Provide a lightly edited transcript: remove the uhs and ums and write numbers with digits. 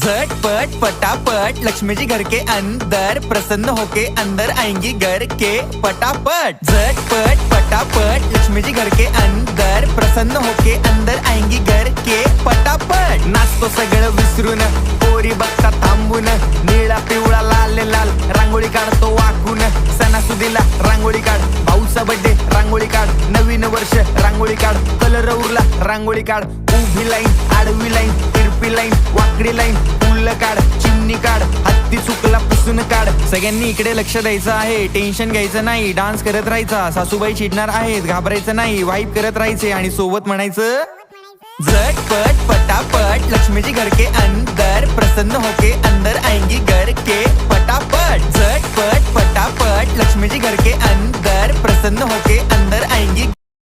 झटपट पटापट लक्ष्मी जी घर के अंदर प्रसन्न होके अंदर आएंगी घर के पटापट। झटपट पटापट लक्ष्मी जी घर के अंदर प्रसन्न होके अंदर आएंगी घर के पटापट। नाचतो सगळं विसरून पोरी बघता थांबून, निळा पिवळा लाल लाल रांगोळी काढतो वाकून। सणासुदीला रांगोळी काढ, भाऊचा बर्थडे रांगोळी काढ, नवीन वर्ष रांगोळी काढ, कलर उरला रांगोळी काढ। उभी लाईन, आडवी लाईन, तिरपी लाईन, वाकडी लाईन, फुल काढ, चिमणी काढ, हत्ती चुकला पुसून काढ। सगळ्यांनी इकडे लक्ष द्यायचं आहे, टेन्शन घ्यायचं नाही, डान्स करत राहायचा। सासूबाई चिडणार आहेत, घाबरायचं नाही, वाईप करत राहायचे आणि सोबत म्हणायचं झटपट पटापट लक्ष्मी जी घर के अंदर प्रसन्न होके अंदर आएंगी घर के पटापट। झटपट पटापट लक्ष्मी जी घर के अंदर प्रसन्न होके अंदर आएंगी